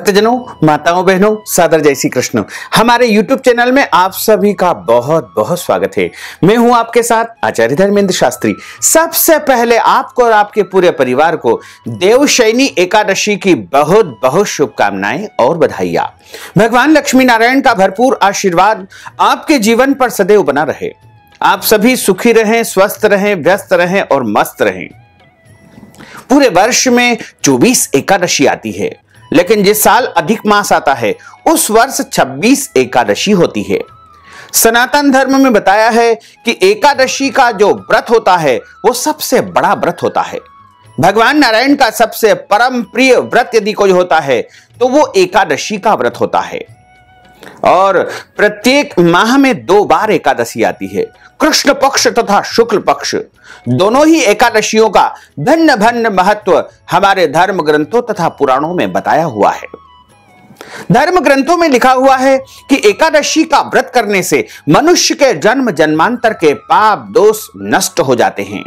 भक्तजनों, माताओं, बहनों, सादर जय श्री कृष्ण। हमारे YouTube चैनल में आप सभी का बहुत बहुत स्वागत है। मैं हूं आपके साथ आचार्य धर्मेंद्र शास्त्री। सबसे पहले आपको और आपके पूरे परिवार को देवशयनी एकादशी की बहुत बहुत शुभकामनाएं और बधाइयां। भगवान लक्ष्मी नारायण का भरपूर आशीर्वाद आपके जीवन पर सदैव बना रहे। आप सभी सुखी रहें, स्वस्थ रहें, व्यस्त रहें और मस्त रहें। पूरे वर्ष में 24 एकादशी आती है, लेकिन जिस साल अधिक मास आता है उस वर्ष 26 एकादशी होती है। सनातन धर्म में बताया है कि एकादशी का जो व्रत होता है वो सबसे बड़ा व्रत होता है। भगवान नारायण का सबसे परम प्रिय व्रत यदि कोई होता है तो वो एकादशी का व्रत होता है। और प्रत्येक माह में 2 बार एकादशी आती है, कृष्ण पक्ष तथा शुक्ल पक्ष। दोनों ही एकादशियों का भिन्न भिन्न महत्व हमारे धर्म ग्रंथों तथा पुराणों में बताया हुआ है। धर्म ग्रंथों में लिखा हुआ है कि एकादशी का व्रत करने से मनुष्य के जन्म जन्मांतर के पाप दोष नष्ट हो जाते हैं।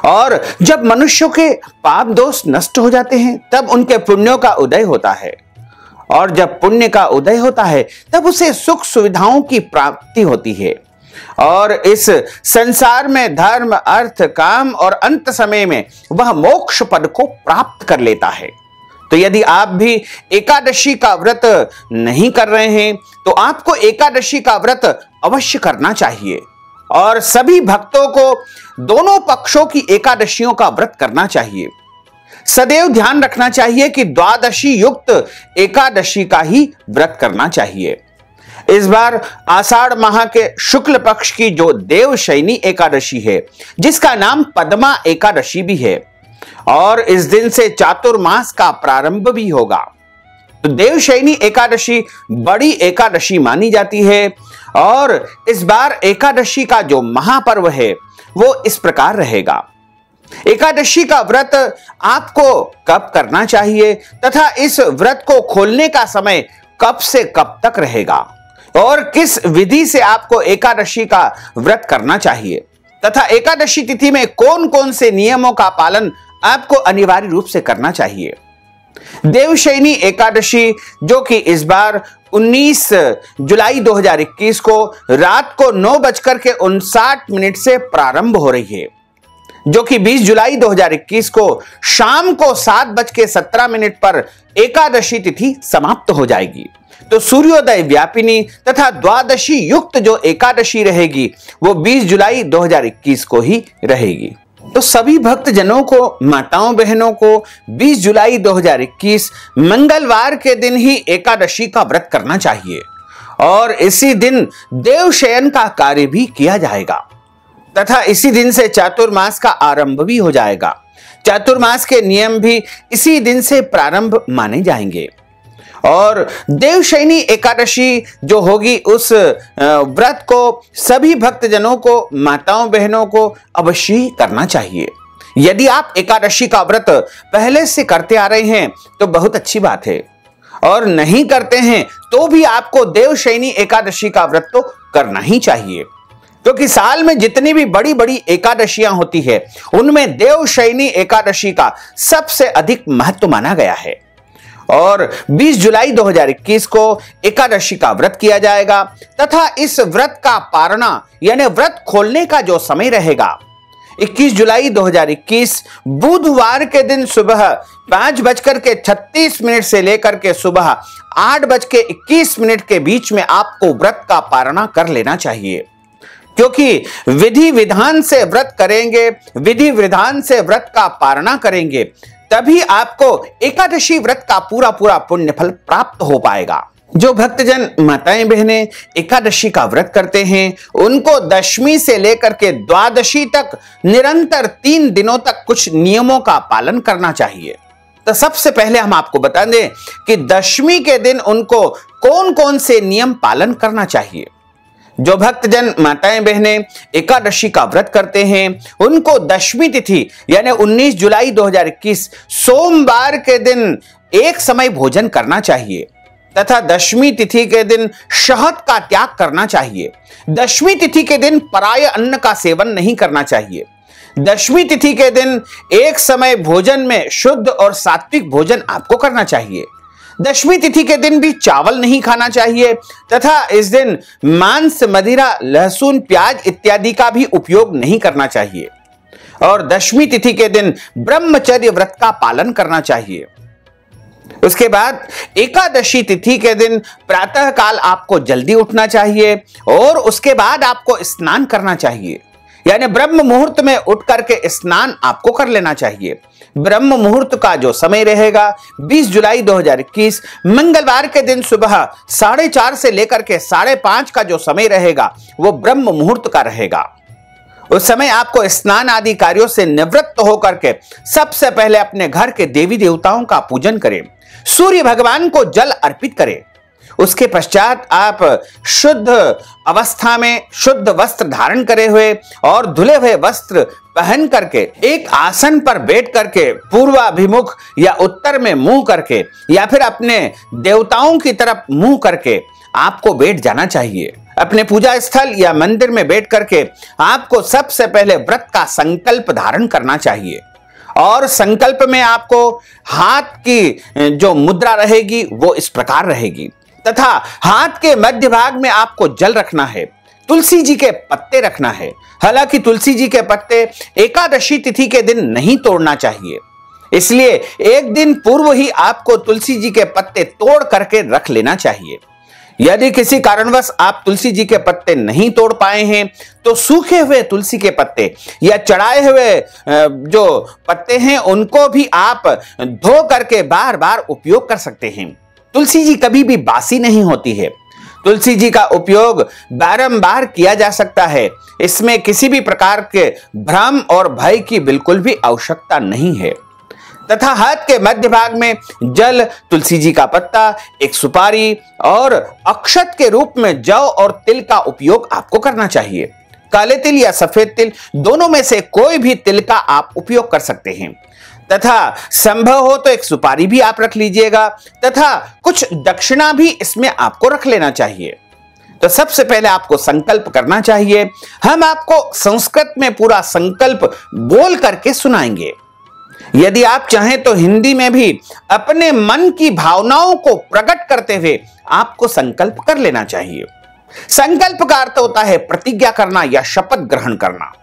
और जब मनुष्यों के पाप दोष नष्ट हो जाते हैं तब उनके पुण्यों का उदय होता है। और जब पुण्य का उदय होता है तब उसे सुख सुविधाओं की प्राप्ति होती है और इस संसार में धर्म, अर्थ, काम और अंत समय में वह मोक्ष पद को प्राप्त कर लेता है। तो यदि आप भी एकादशी का व्रत नहीं कर रहे हैं तो आपको एकादशी का व्रत अवश्य करना चाहिए। और सभी भक्तों को दोनों पक्षों की एकादशियों का व्रत करना चाहिए। सदैव ध्यान रखना चाहिए कि द्वादशी युक्त एकादशी का ही व्रत करना चाहिए। इस बार आषाढ़ माह के शुक्ल पक्ष की जो देवशयनी एकादशी है, जिसका नाम पद्मा एकादशी भी है, और इस दिन से चातुर्मास का प्रारंभ भी होगा। तो देवशयनी एकादशी बड़ी एकादशी मानी जाती है। और इस बार एकादशी का जो महापर्व है वो इस प्रकार रहेगा। एकादशी का व्रत आपको कब करना चाहिए तथा इस व्रत को खोलने का समय कब से कब तक रहेगा और किस विधि से आपको एकादशी का व्रत करना चाहिए तथा एकादशी तिथि में कौन कौन से नियमों का पालन आपको अनिवार्य रूप से करना चाहिए। देवशयनी एकादशी जो कि इस बार 19 जुलाई 2021 को रात को 9:59 से प्रारंभ हो रही है, जो कि 20 जुलाई 2021 को शाम को 7:17 पर एकादशी तिथि समाप्त हो जाएगी। तो सूर्योदय व्यापिनी तथा द्वादशी युक्त जो एकादशी रहेगी वो 20 जुलाई 2021 को ही रहेगी। तो सभी भक्त जनों को, माताओं बहनों को 20 जुलाई 2021 मंगलवार के दिन ही एकादशी का व्रत करना चाहिए और इसी दिन देवशयन का कार्य भी किया जाएगा तथा इसी दिन से चातुर्मास का आरंभ भी हो जाएगा। चातुर्मास के नियम भी इसी दिन से प्रारंभ माने जाएंगे। और देवशयनी एकादशी जो होगी उस व्रत को सभी भक्तजनों को, माताओं बहनों को अवश्य करना चाहिए। यदि आप एकादशी का व्रत पहले से करते आ रहे हैं तो बहुत अच्छी बात है, और नहीं करते हैं तो भी आपको देवशयनी एकादशी का व्रत तो करना ही चाहिए, क्योंकि साल में जितनी भी बड़ी बड़ी एकादशियां होती है उनमें देवशयनी एकादशी का सबसे अधिक महत्व माना गया है। और 20 जुलाई 2021 को एकादशी का व्रत किया जाएगा तथा इस व्रत का पारणा यानी व्रत खोलने का जो समय रहेगा 21 जुलाई 2021 बुधवार के दिन सुबह 5:36 से लेकर के सुबह 8:21 के बीच में आपको व्रत का पारणा कर लेना चाहिए, क्योंकि विधि विधान से व्रत करेंगे, विधि विधान से व्रत का पारणा करेंगे, तभी आपको एकादशी व्रत का पूरा पूरा पुण्य फल प्राप्त हो पाएगा। जो भक्तजन, माताएं बहनें एकादशी का व्रत करते हैं उनको दशमी से लेकर के द्वादशी तक निरंतर 3 दिनों तक कुछ नियमों का पालन करना चाहिए। तो सबसे पहले हम आपको बता दें कि दशमी के दिन उनको कौन कौन से नियम पालन करना चाहिए। जो भक्तजन, माताएं बहनें एकादशी का व्रत करते हैं उनको दशमी तिथि यानी 19 जुलाई 2021 सोमवार के दिन एक समय भोजन करना चाहिए तथा दशमी तिथि के दिन शहद का त्याग करना चाहिए। दशमी तिथि के दिन पराय अन्न का सेवन नहीं करना चाहिए। दशमी तिथि के दिन एक समय भोजन में शुद्ध और सात्विक भोजन आपको करना चाहिए। दशमी तिथि के दिन भी चावल नहीं खाना चाहिए तथा इस दिन मांस, मदिरा, लहसुन, प्याज इत्यादि का भी उपयोग नहीं करना चाहिए। और दशमी तिथि के दिन ब्रह्मचर्य व्रत का पालन करना चाहिए। उसके बाद एकादशी तिथि के दिन प्रातः काल आपको जल्दी उठना चाहिए और उसके बाद आपको स्नान करना चाहिए, यानी ब्रह्म मुहूर्त में उठ करके स्नान आपको कर लेना चाहिए। ब्रह्म मुहूर्त का जो समय रहेगा 20 जुलाई 2021 मंगलवार के दिन सुबह 4:30 से लेकर के 5:30 का जो समय रहेगा वो ब्रह्म मुहूर्त का रहेगा। उस समय आपको स्नान आदि कार्यों से निवृत्त होकर के सबसे पहले अपने घर के देवी देवताओं का पूजन करें, सूर्य भगवान को जल अर्पित करें। उसके पश्चात आप शुद्ध अवस्था में शुद्ध वस्त्र धारण करे हुए और धुले हुए वस्त्र पहन करके एक आसन पर बैठ करके पूर्वाभिमुख या उत्तर में मुंह करके या फिर अपने देवताओं की तरफ मुंह करके आपको बैठ जाना चाहिए। अपने पूजा स्थल या मंदिर में बैठ करके आपको सबसे पहले व्रत का संकल्प धारण करना चाहिए और संकल्प में आपको हाथ की जो मुद्रा रहेगी वो इस प्रकार रहेगी तथा हाथ के मध्य भाग में आपको जल रखना है, तुलसी जी के पत्ते रखना है। हालांकि तुलसी जी के पत्ते एकादशी तिथि के दिन नहीं तोड़ना चाहिए, इसलिए एक दिन पूर्व ही आपको तुलसी जी के पत्ते तोड़ करके रख लेना चाहिए। यदि किसी कारणवश आप तुलसी जी के पत्ते नहीं तोड़ पाए हैं तो सूखे हुए तुलसी के पत्ते या चढ़ाए हुए जो पत्ते हैं उनको भी आप धो करके बार बार उपयोग कर सकते हैं। तुलसी जी कभी भी बासी नहीं होती है, तुलसी जी का उपयोग बारंबार किया जा सकता है। इसमें किसी भी प्रकार के भ्रम और भय की बिल्कुल भी आवश्यकता नहीं है। तथा हाथ के मध्य भाग में जल, तुलसी जी का पत्ता, एक सुपारी और अक्षत के रूप में जौ और तिल का उपयोग आपको करना चाहिए। काले तिल या सफेद तिल दोनों में से कोई भी तिल का आप उपयोग कर सकते हैं तथा संभव हो तो एक सुपारी भी आप रख लीजिएगा तथा कुछ दक्षिणा भी इसमें आपको रख लेना चाहिए। तो सबसे पहले आपको संकल्प करना चाहिए। हम आपको संस्कृत में पूरा संकल्प बोल करके सुनाएंगे। यदि आप चाहें तो हिंदी में भी अपने मन की भावनाओं को प्रकट करते हुए आपको संकल्प कर लेना चाहिए। संकल्प का अर्थ होता है प्रतिज्ञा करना या शपथ ग्रहण करना।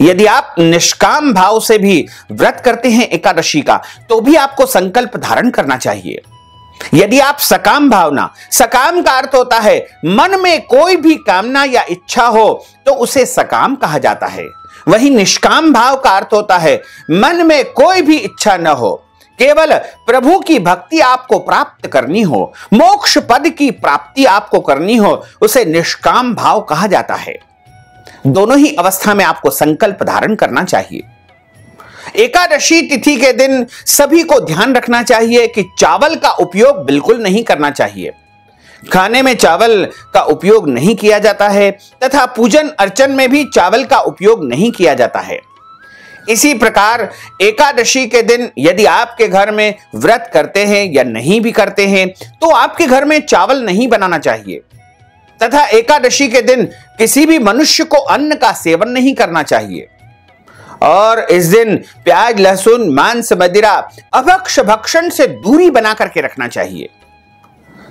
यदि आप निष्काम भाव से भी व्रत करते हैं एकादशी का तो भी आपको संकल्प धारण करना चाहिए। यदि आप सकाम भावना, सकाम का अर्थ होता है मन में कोई भी कामना या इच्छा हो तो उसे सकाम कहा जाता है। वहीं निष्काम भाव का अर्थ होता है मन में कोई भी इच्छा न हो, केवल प्रभु की भक्ति आपको प्राप्त करनी हो, मोक्ष पद की प्राप्ति आपको करनी हो, उसे निष्काम भाव कहा जाता है। दोनों ही अवस्था में आपको संकल्प धारण करना चाहिए। एकादशी तिथि के दिन सभी को ध्यान रखना चाहिए कि चावल का उपयोग बिल्कुल नहीं करना चाहिए। खाने में चावल का उपयोग नहीं किया जाता है तथा पूजन अर्चन में भी चावल का उपयोग नहीं किया जाता है। इसी प्रकार एकादशी के दिन यदि आपके घर में व्रत करते हैं या नहीं भी करते हैं तो आपके घर में चावल नहीं बनाना चाहिए तथा एकादशी के दिन किसी भी मनुष्य को अन्न का सेवन नहीं करना चाहिए और इस दिन प्याज, लहसुन, मांस, मदिरा, अभक्ष भक्षण से दूरी बना करके रखना चाहिए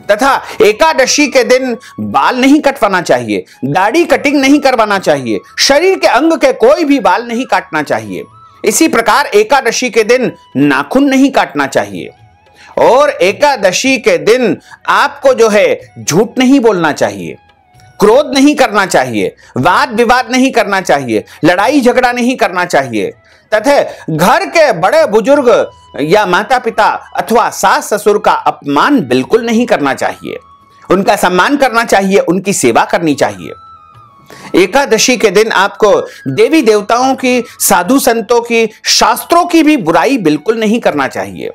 तथा एकादशी के दिन बाल नहीं कटवाना चाहिए, दाढ़ी कटिंग नहीं करवाना चाहिए, शरीर के अंग के कोई भी बाल नहीं काटना चाहिए। इसी प्रकार एकादशी के दिन नाखून नहीं काटना चाहिए और एकादशी के दिन आपको जो है झूठ नहीं बोलना चाहिए, क्रोध नहीं करना चाहिए, वाद विवाद नहीं करना चाहिए, लड़ाई झगड़ा नहीं करना चाहिए तथा घर के बड़े बुजुर्ग या माता पिता अथवा सास ससुर का अपमान बिल्कुल नहीं करना चाहिए। उनका सम्मान करना चाहिए, उनकी सेवा करनी चाहिए। एकादशी के दिन आपको देवी देवताओं की, साधु संतों की, शास्त्रों की भी बुराई बिल्कुल नहीं करना चाहिए।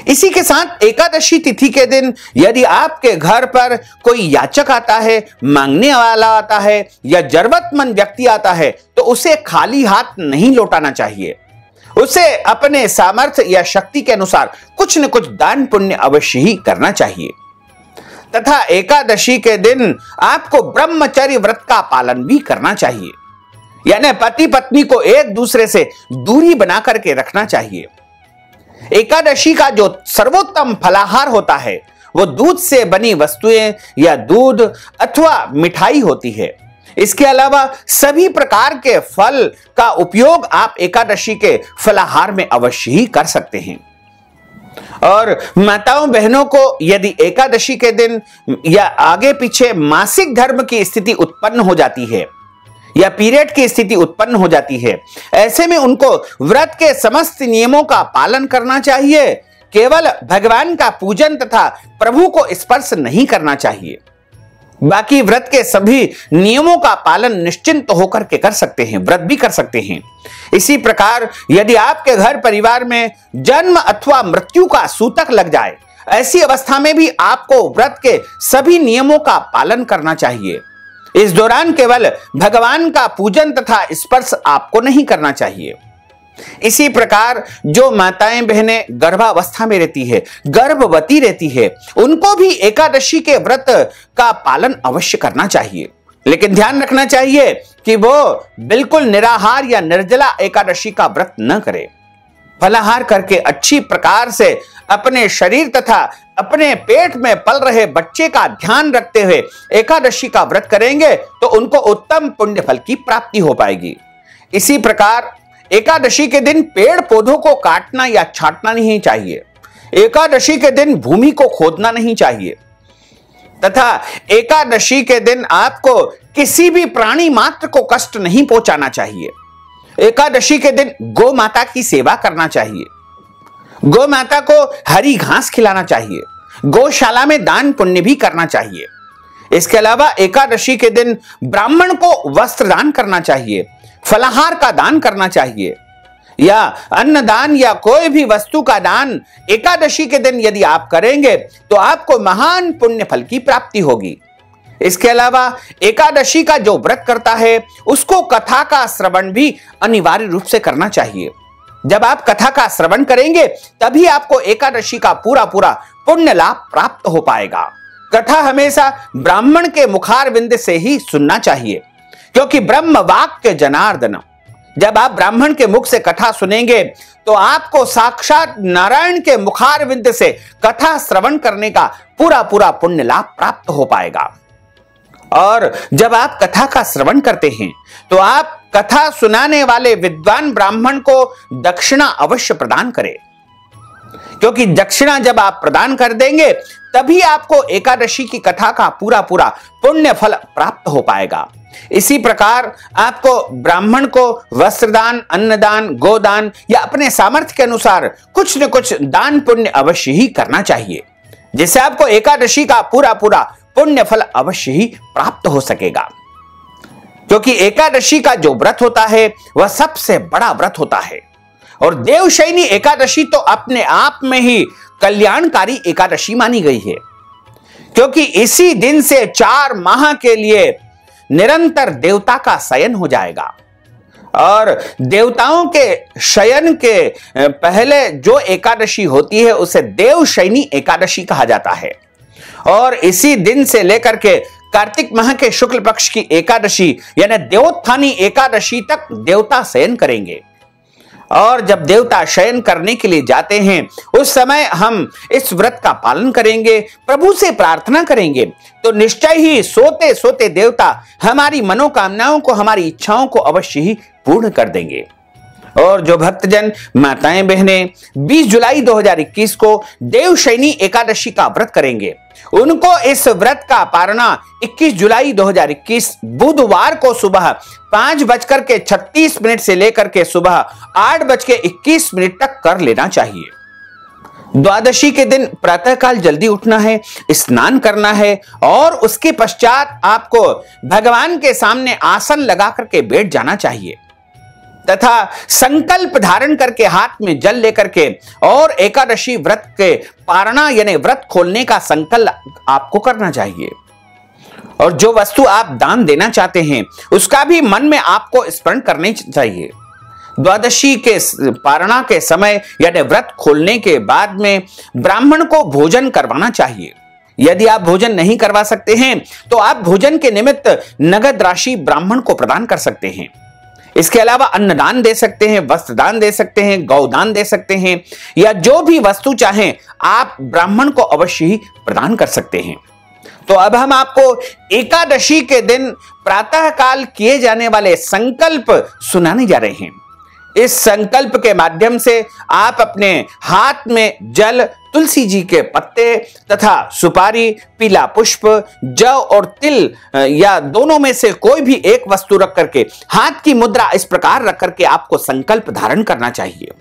इसी के साथ एकादशी तिथि के दिन यदि आपके घर पर कोई याचक आता है, मांगने वाला आता है या जरूरतमंद व्यक्ति आता है तो उसे खाली हाथ नहीं लौटाना चाहिए। उसे अपने सामर्थ्य या शक्ति के अनुसार कुछ न कुछ दान पुण्य अवश्य ही करना चाहिए तथा एकादशी के दिन आपको ब्रह्मचर्य व्रत का पालन भी करना चाहिए, यानी पति पत्नी को एक दूसरे से दूरी बना करके रखना चाहिए। एकादशी का जो सर्वोत्तम फलाहार होता है वो दूध से बनी वस्तुएं या दूध अथवा मिठाई होती है। इसके अलावा सभी प्रकार के फल का उपयोग आप एकादशी के फलाहार में अवश्य ही कर सकते हैं। और माताओं बहनों को यदि एकादशी के दिन या आगे पीछे मासिक धर्म की स्थिति उत्पन्न हो जाती है या पीरियड की स्थिति उत्पन्न हो जाती है, ऐसे में उनको व्रत के समस्त नियमों का पालन करना चाहिए। केवल भगवान का पूजन तथा प्रभु को स्पर्श नहीं करना चाहिए। बाकी व्रत के सभी नियमों का पालन निश्चिंत होकर के कर सकते हैं, व्रत भी कर सकते हैं। इसी प्रकार यदि आपके घर परिवार में जन्म अथवा मृत्यु का सूतक लग जाए, ऐसी अवस्था में भी आपको व्रत के सभी नियमों का पालन करना चाहिए। इस दौरान केवल भगवान का पूजन तथा स्पर्श आपको नहीं करना चाहिए। इसी प्रकार जो माताएं बहनें गर्भावस्था में रहती है, गर्भवती रहती है, उनको भी एकादशी के व्रत का पालन अवश्य करना चाहिए। लेकिन ध्यान रखना चाहिए कि वो बिल्कुल निराहार या निर्जला एकादशी का व्रत न करे। फलाहार करके अच्छी प्रकार से अपने शरीर तथा अपने पेट में पल रहे बच्चे का ध्यान रखते हुए एकादशी का व्रत करेंगे तो उनको उत्तम पुण्य फल की प्राप्ति हो पाएगी। इसी प्रकार एकादशी के दिन पेड़ पौधों को काटना या छांटना नहीं चाहिए। एकादशी के दिन भूमि को खोदना नहीं चाहिए तथा एकादशी के दिन आपको किसी भी प्राणी मात्र को कष्ट नहीं पहुंचाना चाहिए। एकादशी के दिन गौ माता की सेवा करना चाहिए। गौ माता को हरी घास खिलाना चाहिए। गौशाला में दान पुण्य भी करना चाहिए। इसके अलावा एकादशी के दिन ब्राह्मण को वस्त्र दान करना चाहिए, फलाहार का दान करना चाहिए या अन्न दान या कोई भी वस्तु का दान एकादशी के दिन यदि आप करेंगे तो आपको महान पुण्य फल की प्राप्ति होगी। इसके अलावा एकादशी का जो व्रत करता है उसको कथा का श्रवण भी अनिवार्य रूप से करना चाहिए। जब आप कथा का श्रवण करेंगे तभी आपको एकादशी का पूरा पूरा पुण्य लाभ प्राप्त हो पाएगा। कथा हमेशा ब्राह्मण के मुखारविंद से ही सुनना चाहिए, क्योंकि ब्रह्म वाक्य जनार्दन। जब आप ब्राह्मण के मुख से कथा सुनेंगे तो आपको साक्षात नारायण के मुखारविंद से कथा श्रवण करने का पूरा पूरा पुण्य लाभ प्राप्त हो पाएगा। और जब आप कथा का श्रवण करते हैं तो आप कथा सुनाने वाले विद्वान ब्राह्मण को दक्षिणा अवश्य प्रदान करें, क्योंकि दक्षिणा जब आप प्रदान कर देंगे तभी आपको एकादशी की कथा का पूरा पूरा पुण्य फल प्राप्त हो पाएगा। इसी प्रकार आपको ब्राह्मण को वस्त्रदान, अन्नदान, गोदान या अपने सामर्थ्य के अनुसार कुछ न कुछ दान पुण्य अवश्य ही करना चाहिए, जिससे आपको एकादशी का पूरा पूरा पुण्य फल अवश्य ही प्राप्त हो सकेगा। क्योंकि एकादशी का जो व्रत होता है वह सबसे बड़ा व्रत होता है और देवशयनी एकादशी तो अपने आप में ही कल्याणकारी एकादशी मानी गई है, क्योंकि इसी दिन से 4 माह के लिए निरंतर देवता का शयन हो जाएगा। और देवताओं के शयन के पहले जो एकादशी होती है उसे देवशयनी एकादशी कहा जाता है। और इसी दिन से लेकर के कार्तिक माह के शुक्ल पक्ष की एकादशी यानी देवोत्थानी एकादशी तक देवता शयन करेंगे। और जब देवता शयन करने के लिए जाते हैं उस समय हम इस व्रत का पालन करेंगे, प्रभु से प्रार्थना करेंगे तो निश्चय ही सोते सोते देवता हमारी मनोकामनाओं को, हमारी इच्छाओं को अवश्य ही पूर्ण कर देंगे। और जो भक्तजन माताएं बहनें 20 जुलाई 2021 को देवशयनी एकादशी का व्रत करेंगे उनको इस व्रत का पारणा 21 जुलाई 2021 बुधवार को सुबह 5:36 से लेकर के सुबह 8:21 तक कर लेना चाहिए। द्वादशी के दिन प्रातःकाल जल्दी उठना है, स्नान करना है और उसके पश्चात आपको भगवान के सामने आसन लगा करके बैठ जाना चाहिए तथा संकल्प धारण करके हाथ में जल लेकर के और एकादशी व्रत के पारणा यानी व्रत खोलने का संकल्प आपको करना चाहिए। और जो वस्तु आप दान देना चाहते हैं उसका भी मन में आपको स्मरण करनी चाहिए। द्वादशी के पारणा के समय यानी व्रत खोलने के बाद में ब्राह्मण को भोजन करवाना चाहिए। यदि आप भोजन नहीं करवा सकते हैं तो आप भोजन के निमित्त नगद राशि ब्राह्मण को प्रदान कर सकते हैं। इसके अलावा अन्नदान दे सकते हैं, वस्त्र दान दे सकते हैं, गौदान दे सकते हैं, या जो भी वस्तु चाहें आप ब्राह्मण को अवश्य ही प्रदान कर सकते हैं। तो अब हम आपको एकादशी के दिन प्रातः काल किए जाने वाले संकल्प सुनाने जा रहे हैं। इस संकल्प के माध्यम से आप अपने हाथ में जल, तुलसी जी के पत्ते तथा सुपारी, पीला पुष्प, जौ और तिल या दोनों में से कोई भी एक वस्तु रख करके हाथ की मुद्रा इस प्रकार रख करके आपको संकल्प धारण करना चाहिए।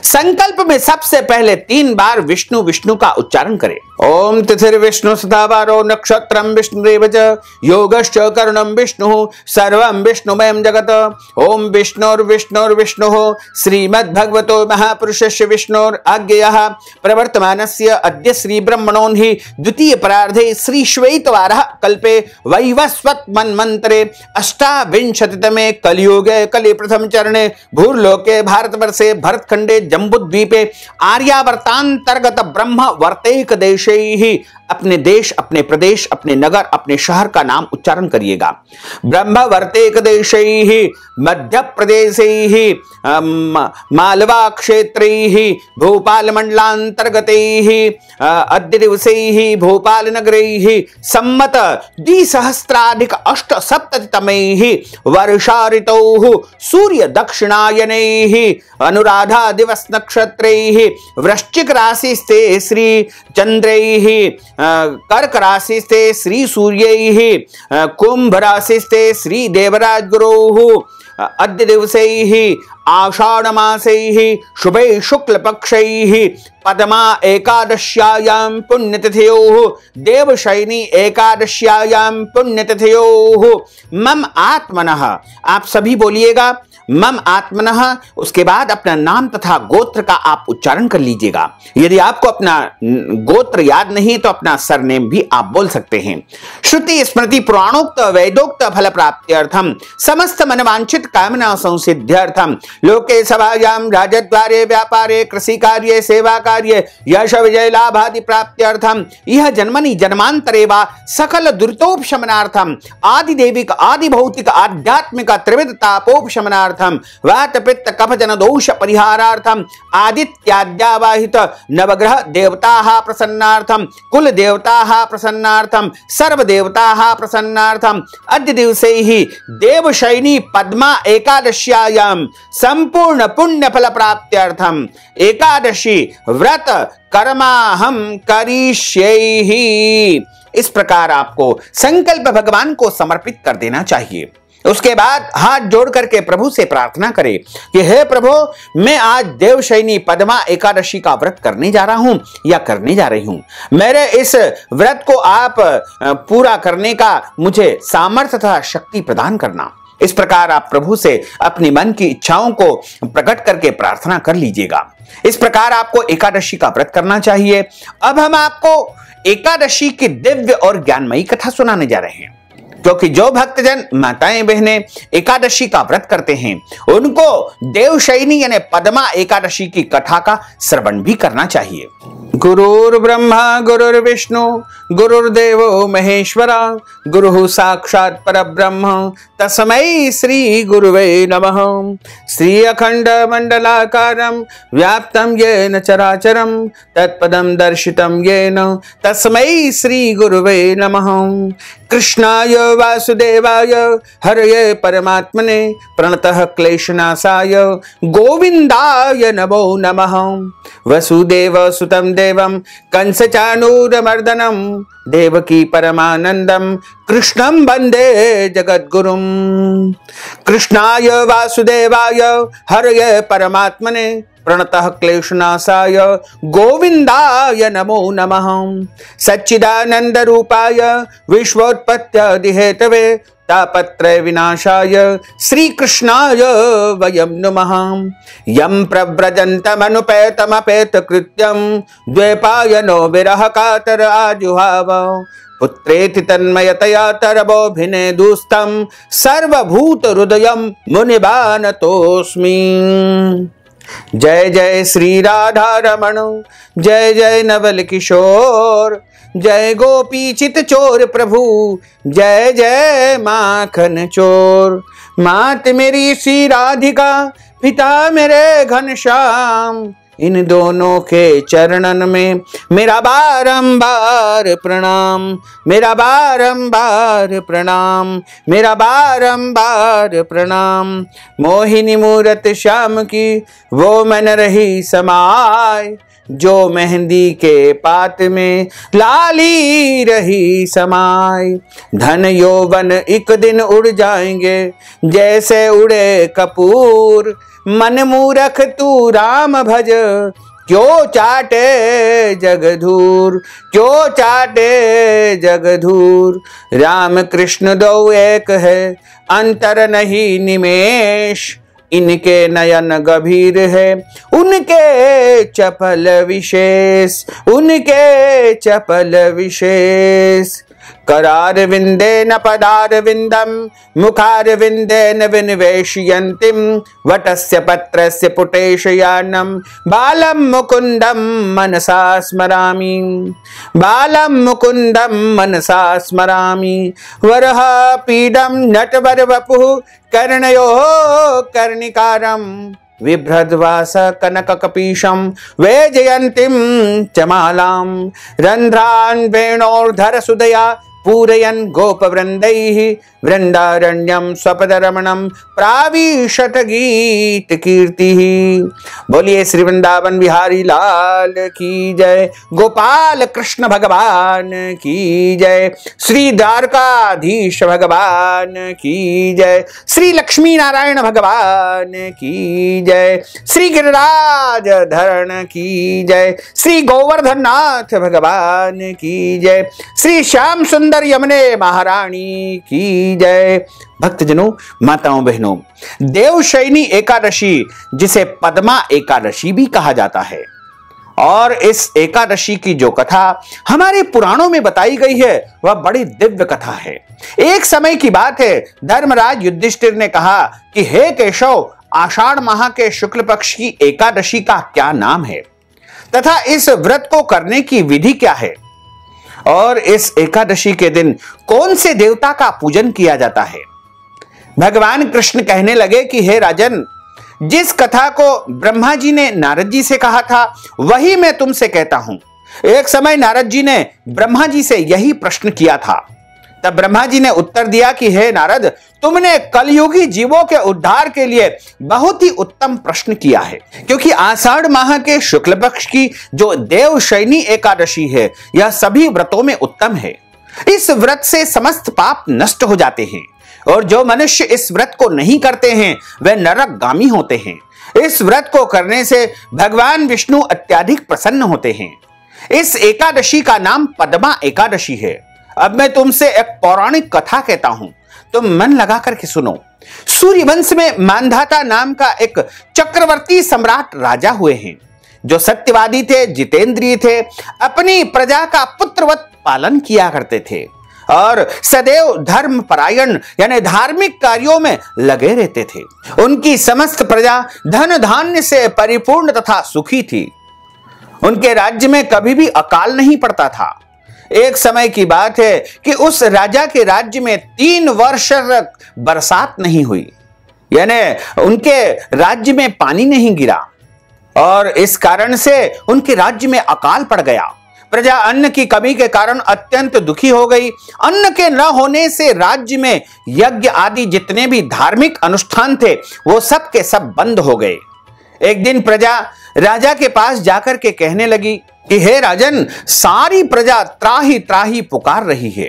संकल्प में सबसे पहले 3 बार विष्णु विष्णु का उच्चारण करें। ओम तिथिर्विष्णु सदावारो नक्षत्रम विष्णुरेव च योगश्च करणम विष्णु सर्वं विष्णुमयं जगत। ओम विष्णुर्विष्णुर्विष्णुः श्रीमद्भगवतो महापुरुषस्य विष्णुरज्ञेयः प्रवर्तमानस्य अद्य श्री ब्रह्मणोहि द्वितीय परार्धे श्री श्वेतवारः कल्पे वैवस्वत मन्वन्तरे अष्टाविंशतितमे कलियुगे कलि प्रथम चरणे भूर्लोके भारतवर्षे भरतखंडे जम्बूद्वीपे आर्यावर्तांतर्गत ब्रह्म वर्तेक देशे ही अपने देश, अपने प्रदेश, अपने नगर, अपने शहर का नाम उच्चारण करिएगा। ब्रह्म वर्तेक देशे ही मध्य प्रदेश ही मालवा क्षेत्र ही भोपाल मंडलांतर्गत ही अद्य दिवसे ही भोपाल नगरे ही सम्मत 2000+870 ही वर्षा ऋतौ सूर्य दक्षिणायने ही अनुराधा दिवस नक्षत्रे ही वृश्चिक राशि स्थे श्री चंद्रे ही कर्क राशि स्थे श्री सूर्य ही कुंभ राशि स्थे श्री देवराज गुरु अद्य दिवसे ही आषाढ़ मासे ही शुभे शुक्ल पक्षे ही पद्मा एकादश्यायां पुण्यतिथयोः देवशयनी एकादश्यायां पुण्यतिथयोः मम आत्मनः। आप सभी बोलिएगा मम आत्मनः। उसके बाद अपना नाम तथा गोत्र का आप उच्चारण कर लीजिएगा। यदि आपको अपना गोत्र याद नहीं तो अपना सरनेम भी आप बोल सकते हैं। श्रुति स्मृति पुराणोक्त वेदोक्त फल प्राप्त्यर्थम समस्त मनवांछित कामना संसिद्ध्यर्थम लोके सभायां राजद्वारे व्यापारे कृषि कार्ये सेवा कार्ये यश विजय लाभादि प्राप्त्यर्थम यह जन्मनि जन्मांतरे वा सकल दुरितोपशमनार्थम आदि देविक आदि भौतिक आध्यात्मिक त्रिविध तापोपशमनार्थम वात पित्त कफ जन दोष परिहारार्थम आदित्याद्यावाहित नवग्रह देवताः प्रसन्नार्थम कुल देवताः प्रसन्नार्थम सर्व देवताः प्रसन्नार्थम अद्य दिवसे ही देवशयनी पद्मा एकादश्यायां संपूर्ण पुण्य फल प्राप्त्यर्थम एकादशी व्रत कर्माहम करिष्येहि। इस प्रकार आपको संकल्प भगवान को समर्पित कर देना चाहिए। उसके बाद हाथ जोड़ करके प्रभु से प्रार्थना करें कि हे प्रभु, मैं आज देवशयनी पद्मा एकादशी का व्रत करने जा रहा हूं या करने जा रही हूं। मेरे इस व्रत को आप पूरा करने का मुझे सामर्थ्य तथा शक्ति प्रदान करना। इस प्रकार आप प्रभु से अपनी मन की इच्छाओं को प्रकट करके प्रार्थना कर लीजिएगा। इस प्रकार आपको एकादशी का व्रत करना चाहिए। अब हम आपको एकादशी की दिव्य और ज्ञानमयी कथा सुनाने जा रहे हैं, क्योंकि जो भक्तजन माताएं बहनें एकादशी का व्रत करते हैं उनको देवशयनी यानी पद्मा एकादशी की कथा का श्रवण भी करना चाहिए। गुरुर्ब्रह्मा गुरुर्विष्णु गुरुर्देवो महेश्वरा गुरुः साक्षात् परब्रह्म तस्मै श्री गुरुवे नमः। श्री अखंड मंडलाकारं व्याप्तं येन चराचरं तत्पदं दर्शितं येन तस्मै श्री गुरुवे नमः। कृष्णाय वासुदेवाय हरये परमात्मने प्रणतः क्लेशनाशाय गोविंदाय नमो नमः। वसुदेव सुतं देवं कंसचाणूरमर्दनं देवकी परमानंदं कृष्णं वंदे जगद्गुरुं। कृष्णाय वासुदेवाय हरये परमात्मने प्रणतः क्लेशनाशाय गोविंदाय नमो नमः। सच्चिदानंद रूपाय विश्वोत्पत्त्यादिहेतवे तापत्रय विनाशाय श्री कृष्णाय वयं नमः। यं प्रव्रजन्तमनुपेतमपेत कृत्यं द्वैपायनो विरह कातर आजुहाव पुत्रेति तन्मयतया तरबोभिनेदुस्तं सर्वभूत हृदयं मुनिबानतोऽस्मि। जय जय श्री राधा रमण जय जय नवल किशोर जय गोपी चित चोर प्रभु जय जय माखन चोर। मात मेरी श्री राधिका, पिता मेरे घनश्याम, इन दोनों के चरणन में मेरा बारंबार प्रणाम, मेरा बारंबार प्रणाम, मेरा बारंबार प्रणाम। मोहिनी मूरत श्याम की वो मन रही समाय, जो मेहंदी के पात में लाली रही समाय। धन यौवन एक दिन उड़ जाएंगे जैसे उड़े कपूर, मन मूरख तू राम भज, क्यों चाटे जगधूर, क्यों चाटे जगधूर। राम कृष्ण दो एक है, अंतर नहीं निमेष, इनके नयन गंभीर है, उनके चपल विशेष, उनके चपल विशेष। करार विंदे न पदार विंदम, मुखार विंदे न विनिवेशयन्तिम, वटस्य पत्रस्य पुटेशयानम, बालम मुकुंदम मनसा स्मरामि, बालम मुकुंदम मनसा स्मरामि। वरह पीडम नटवर वपुः, कर्णयोः कर्णिकारम, विभ्रद्वास कनक कपीशम, वेजयन्तीम चमालाम। रंध्रान वेणोर्धर सुदया, पूरयन् गोपवृन्दैः, वृंदारण्यम स्वपदरमणम, प्राविशत गीत कीर्तिः। बोलिए श्री वृंदावन बिहारी लाल की जय, गोपाल कृष्ण भगवान की जय, श्री द्वारकाधीश भगवान की जय, श्री लक्ष्मी नारायण भगवान की जय, श्री गिरिराज धरण की जय, श्री गोवर्धन नाथ भगवान की जय, श्री श्याम सुंदर यमुने महारानी की जय। भक्तजनों, माताओं बहनों, देवशयनी एकादशी, जिसे पद्मा एकादशी भी कहा जाता है, और इस एकादशी की जो कथा हमारे पुराणों में बताई गई है वह बड़ी दिव्य कथा है। एक समय की बात है, धर्मराज युधिष्ठिर ने कहा कि हे केशव, आषाढ़ माह के शुक्ल पक्ष की एकादशी का क्या नाम है तथा इस व्रत को करने की विधि क्या है, और इस एकादशी के दिन कौन से देवता का पूजन किया जाता है। भगवान कृष्ण कहने लगे कि हे राजन, जिस कथा को ब्रह्मा जी ने नारद जी से कहा था वही मैं तुमसे कहता हूं। एक समय नारद जी ने ब्रह्मा जी से यही प्रश्न किया था। तब ब्रह्मा जी ने उत्तर दिया कि हे नारद, तुमने कलयुगी जीवों के उद्धार के लिए बहुत ही उत्तम प्रश्न किया है, क्योंकि आषाढ़ माह के शुक्ल पक्ष की जो देवशयनी एकादशी है यह सभी व्रतों में उत्तम है। इस व्रत से समस्त पाप नष्ट हो जाते हैं, और जो मनुष्य इस व्रत को नहीं करते हैं वे नरकगामी होते हैं। इस व्रत को करने से भगवान विष्णु अत्यधिक प्रसन्न होते हैं। इस एकादशी का नाम पद्मा एकादशी है। अब मैं तुमसे एक पौराणिक कथा कहता हूं, तुम मन लगा करके सुनो। सूर्यवंश में मांधाता नाम का एक चक्रवर्ती सम्राट राजा हुए हैं, जो सत्यवादी थे, जितेंद्रिय थे, अपनी प्रजा का पुत्रवत पालन किया करते थे और सदैव धर्म परायण यानी धार्मिक कार्यों में लगे रहते थे। उनकी समस्त प्रजा धन धान्य से परिपूर्ण तथा सुखी थी। उनके राज्य में कभी भी अकाल नहीं पड़ता था। एक समय की बात है कि उस राजा के राज्य में 3 वर्ष तक बरसात नहीं हुई, यानी उनके राज्य में पानी नहीं गिरा, और इस कारण से उनके राज्य में अकाल पड़ गया। प्रजा अन्न की कमी के कारण अत्यंत दुखी हो गई। अन्न के न होने से राज्य में यज्ञ आदि जितने भी धार्मिक अनुष्ठान थे वो सब के सब बंद हो गए। एक दिन प्रजा राजा के पास जाकर के कहने लगी कि हे राजन, सारी प्रजा त्राही त्राही पुकार रही है,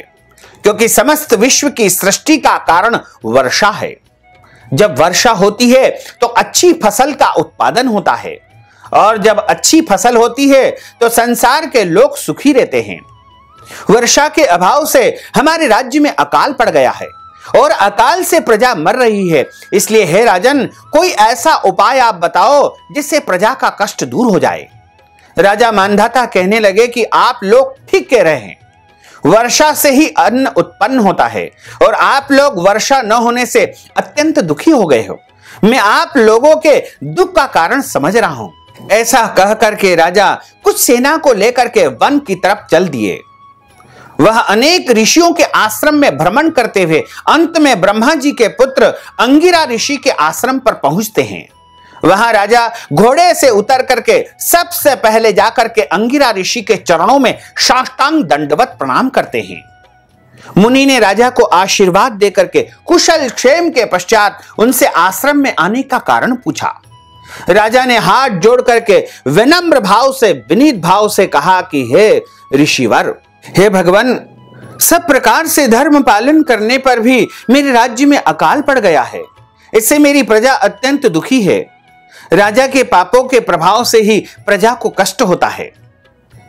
क्योंकि समस्त विश्व की सृष्टि का कारण वर्षा है। जब वर्षा होती है तो अच्छी फसल का उत्पादन होता है, और जब अच्छी फसल होती है तो संसार के लोग सुखी रहते हैं। वर्षा के अभाव से हमारे राज्य में अकाल पड़ गया है और अकाल से प्रजा मर रही है। इसलिए हे राजन, कोई ऐसा उपाय आप बताओ जिससे प्रजा का कष्ट दूर हो जाए। राजा मांधाता कहने लगे कि आप लोग ठीक कह रहे हैं, वर्षा से ही अन्न उत्पन्न होता है और आप लोग वर्षा न होने से अत्यंत दुखी हो गए हो। मैं आप लोगों के दुख का कारण समझ रहा हूं। ऐसा कह करके राजा कुछ सेना को लेकर के वन की तरफ चल दिए। वह अनेक ऋषियों के आश्रम में भ्रमण करते हुए अंत में ब्रह्मा जी के पुत्र अंगिरा ऋषि के आश्रम पर पहुंचते हैं। वहां राजा घोड़े से उतर करके सबसे पहले जाकर के अंगिरा ऋषि के चरणों में साष्टांग दंडवत प्रणाम करते हैं। मुनि ने राजा को आशीर्वाद देकर के कुशल क्षेम के पश्चात उनसे आश्रम में आने का कारण पूछा। राजा ने हाथ जोड़ करके विनम्र भाव से, विनीत भाव से कहा कि हे ऋषिवर, हे भगवान, सब प्रकार से धर्म पालन करने पर भी मेरे राज्य में अकाल पड़ गया है। इससे मेरी प्रजा अत्यंत दुखी है। राजा के पापों के प्रभाव से ही प्रजा को कष्ट होता है।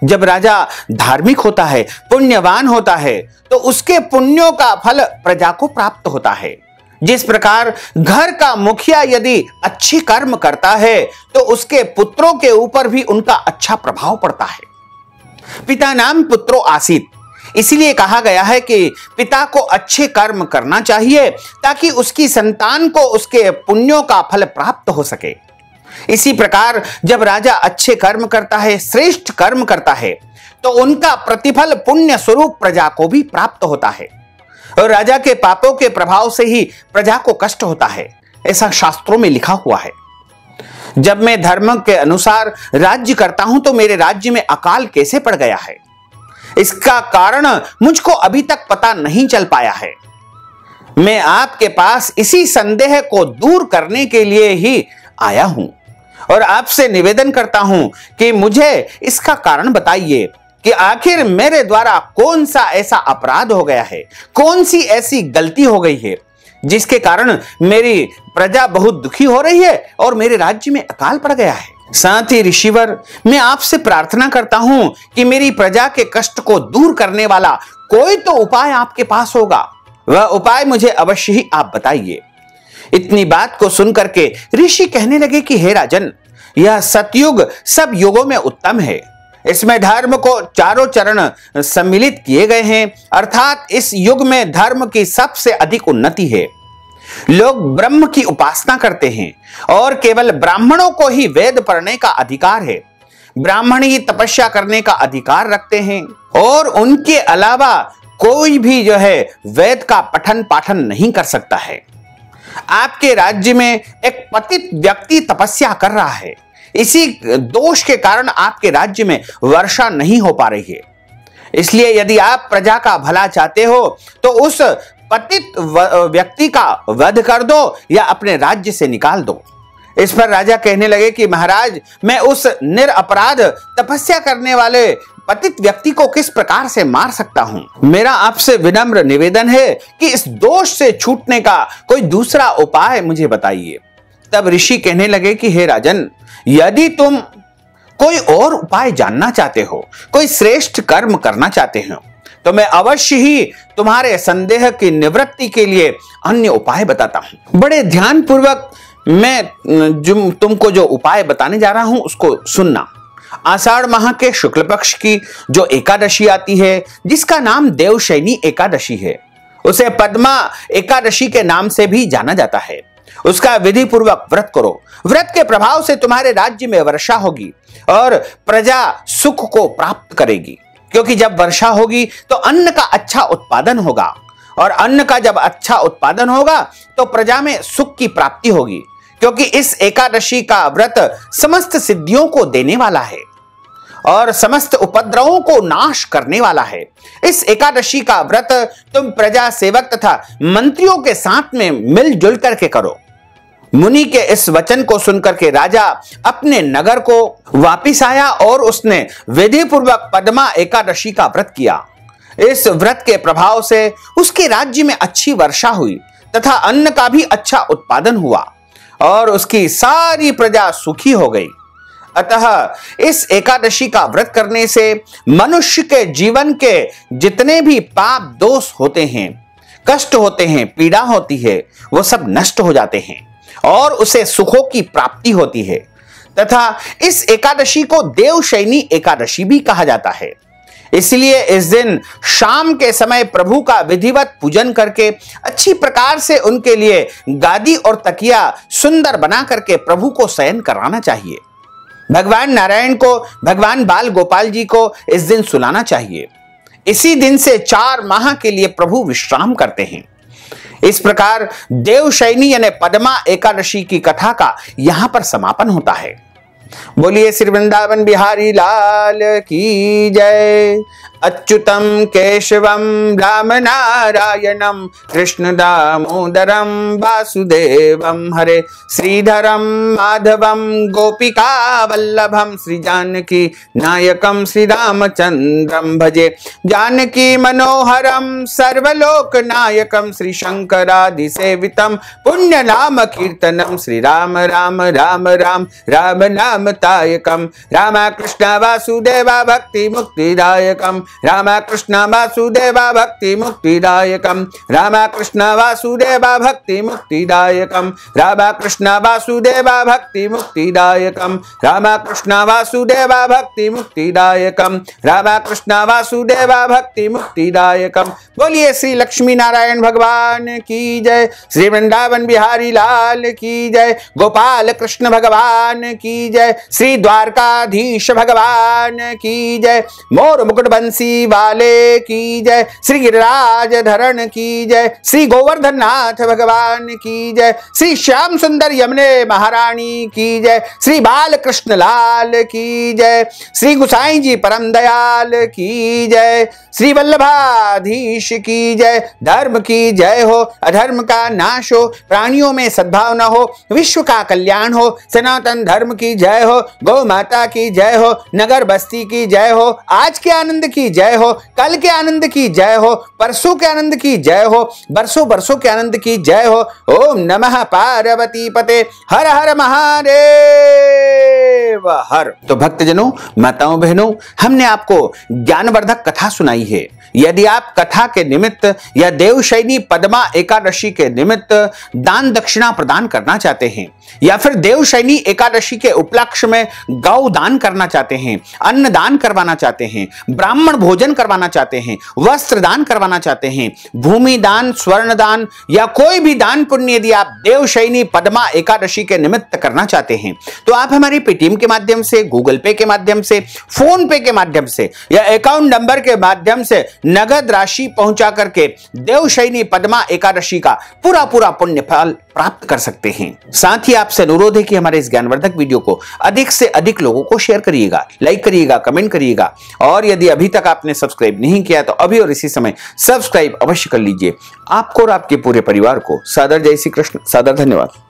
जब राजा धार्मिक होता है, पुण्यवान होता है, तो उसके पुण्यों का फल प्रजा को प्राप्त होता है। जिस प्रकार घर का मुखिया यदि अच्छे कर्म करता है तो उसके पुत्रों के ऊपर भी उनका अच्छा प्रभाव पड़ता है। पिता नाम पुत्रो आसीत, इसलिए कहा गया है कि पिता को अच्छे कर्म करना चाहिए ताकि उसकी संतान को उसके पुण्यों का फल प्राप्त हो सके। इसी प्रकार जब राजा अच्छे कर्म करता है, श्रेष्ठ कर्म करता है, तो उनका प्रतिफल पुण्य स्वरूप प्रजा को भी प्राप्त होता है। और राजा के पापों के प्रभाव से ही प्रजा को कष्ट होता है, ऐसा शास्त्रों में लिखा हुआ है। जब मैं धर्म के अनुसार राज्य करता हूं तो मेरे राज्य में अकाल कैसे पड़ गया है, इसका कारण मुझको अभी तक पता नहीं चल पाया है। मैं आपके पास इसी संदेह को दूर करने के लिए ही आया हूं और आपसे निवेदन करता हूं कि मुझे इसका कारण बताइए कि आखिर मेरे द्वारा कौन सा ऐसा अपराध हो गया है, कौन सी ऐसी गलती हो गई है जिसके कारण मेरी प्रजा बहुत दुखी हो रही है और मेरे राज्य में अकाल पड़ गया है। साथ ही ऋषिवर, मैं आपसे प्रार्थना करता हूं कि मेरी प्रजा के कष्ट को दूर करने वाला कोई तो उपाय आपके पास होगा। वह उपाय मुझे अवश्य ही आप बताइए। इतनी बात को सुनकर के ऋषि कहने लगे कि हे राजन, यह सतयुग सब युगों में उत्तम है। इसमें धर्म को चारों चरण सम्मिलित किए गए हैं, अर्थात इस युग में धर्म की सबसे अधिक उन्नति है। लोग ब्रह्म की उपासना करते हैं और केवल ब्राह्मणों को ही वेद पढ़ने का अधिकार है। ब्राह्मण ही तपस्या करने का अधिकार रखते हैं और उनके अलावा कोई भी जो है वेद का पठन पाठन नहीं कर सकता है। आपके राज्य में एक पतित व्यक्ति तपस्या कर रहा है, इसी दोष के कारण आपके राज्य में वर्षा नहीं हो पा रही है। इसलिए यदि आप प्रजा का भला चाहते हो तो उस पतित व्यक्ति का वध कर दो या अपने राज्य से निकाल दो। इस पर राजा कहने लगे कि महाराज, मैं उस निरपराध तपस्या करने वाले पतित व्यक्ति को किस प्रकार से मार सकता हूं। मेरा आपसे विनम्र निवेदन है कि इस दोष से छूटने का कोई दूसरा उपाय मुझे बताइए। तब ऋषि कहने लगे कि हे राजन, यदि तुम कोई और उपाय जानना चाहते हो, कोई श्रेष्ठ कर्म करना चाहते हो, तो मैं अवश्य ही तुम्हारे संदेह की निवृत्ति के लिए अन्य उपाय बताता हूं। बड़े ध्यान पूर्वक मैं तुमको जो उपाय बताने जा रहा हूं उसको सुनना। आषाढ़ माह के शुक्ल पक्ष की जो एकादशी आती है, जिसका नाम देवशयनी एकादशी है, उसे पद्मा एकादशी के नाम से भी जाना जाता है। उसका विधि पूर्वक व्रत करो। व्रत के प्रभाव से तुम्हारे राज्य में वर्षा होगी और प्रजा सुख को प्राप्त करेगी, क्योंकि जब वर्षा होगी तो अन्न का अच्छा उत्पादन होगा और अन्न का जब अच्छा उत्पादन होगा तो प्रजा में सुख की प्राप्ति होगी, क्योंकि इस एकादशी का व्रत समस्त सिद्धियों को देने वाला है और समस्त उपद्रवों को नाश करने वाला है। इस एकादशी का व्रत तुम प्रजा सेवक तथा मंत्रियों के साथ में मिलजुल करके करो। मुनि के इस वचन को सुनकर के राजा अपने नगर को वापिस आया और उसने विधि पूर्वक पद्मा एकादशी का व्रत किया। इस व्रत के प्रभाव से उसके राज्य में अच्छी वर्षा हुई तथा अन्न का भी अच्छा उत्पादन हुआ और उसकी सारी प्रजा सुखी हो गई। अतः इस एकादशी का व्रत करने से मनुष्य के जीवन के जितने भी पाप दोष होते हैं, कष्ट होते हैं, पीड़ा होती है, वो सब नष्ट हो जाते हैं और उसे सुखों की प्राप्ति होती है। तथा इस एकादशी को देवशयनी एकादशी भी कहा जाता है। इसलिए इस दिन शाम के समय प्रभु का विधिवत पूजन करके अच्छी प्रकार से उनके लिए गादी और तकिया सुंदर बना करके प्रभु को शयन कराना चाहिए। भगवान नारायण को, भगवान बाल गोपाल जी को इस दिन सुलाना चाहिए। इसी दिन से 4 माह के लिए प्रभु विश्राम करते हैं। इस प्रकार देवशयनी यानी पद्मा एकादशी की कथा का यहां पर समापन होता है। बोलिए श्री वृंदावन बिहारी लाल की जय। अच्युतम केशवम राम नारायणम कृष्ण दामोदरम वासुदेवम हरे श्रीधरम माधवम गोपिका वल्लभम श्री जानकी नायकम श्री रामचंद्रम भजे। जानकी मनोहरम सर्वलोक नायकम श्री शंकरादि सेवितम पुण्य नाम कीर्तनम श्री राम राम राम राम राम नाम तायकम। राम कृष्ण वासुदेवा भक्ति मुक्तिदायकम। राम कृष्ण वासुदेवा भक्ति मुक्तिदायकम। राम कृष्ण वासुदेवा भक्ति मुक्तिदायकम। राम कृष्ण वासुदेवा भक्ति मुक्तिदायकम। राम कृष्ण वासुदेवा भक्ति मुक्तिदायकम। राम कृष्ण वासुदेवा भक्ति मुक्तिदायकम। बोलिए श्री लक्ष्मी नारायण भगवान की जय। श्री वृंदावन बिहारी लाल की जय। गोपाल कृष्ण भगवान की जय। श्री द्वारकाधीश भगवान की जय। मोर मुकुट बंसी वाले की जय। श्री गिरिराज धरण की जय। श्री गोवर्धन नाथ भगवान की जय। श्री श्याम सुंदर यमुने महारानी की जय। श्री बाल कृष्ण लाल की जय। श्री गुसाई जी परम दयाल की जय। श्री वल्लभाधीश की जय। धर्म की जय हो, अधर्म का नाश हो, प्राणियों में सद्भावना हो, विश्व का कल्याण हो, सनातन धर्म की जय हो, गौ माता की जय हो, नगर बस्ती की जय हो, आज के आनंद की जय हो, कल के आनंद की जय हो, परसों के आनंद की जय हो, बरसों बरसों के आनंद की जय हो। ओम नमः पार्वती पते हर हर महादेव हर। तो भक्तजनों, माताओं बहनों, हमने आपको ज्ञानवर्धक कथा सुनाई है। यदि आप कथा के निमित्त या देवशयनी पद्मा एकादशी के निमित्त दान दक्षिणा प्रदान करना चाहते हैं, या फिर देवशयनी एकादशी के उपलक्ष्य में गौ दान करना चाहते हैं, अन्न दान करवाना चाहते हैं, ब्राह्मण भोजन करवाना चाहते हैं, वस्त्र दान करवाना चाहते हैं, भूमि दान, स्वर्ण दान या कोई भी दान पुण्य यदि आप देवशयनी पद्मा एकादशी के निमित्त करना चाहते हैं, तो आप हमारी पेटीएम के माध्यम से, गूगल पे के माध्यम से, फोन पे के माध्यम से या अकाउंट नंबर के माध्यम से नगद राशि पहुंचा करके देवशयनी पद्मा एकादशी का पूरा पुण्य फल प्राप्त कर सकते हैं। साथ ही आपसे अनुरोध है कि हमारे इस ज्ञानवर्धक वीडियो को अधिक से अधिक लोगों को शेयर करिएगा, लाइक करिएगा, कमेंट करिएगा, और यदि अभी तक आपने सब्सक्राइब नहीं किया तो अभी और इसी समय सब्सक्राइब अवश्य कर लीजिए। आपको और आपके पूरे परिवार को सादर जय श्री कृष्ण, सादर धन्यवाद।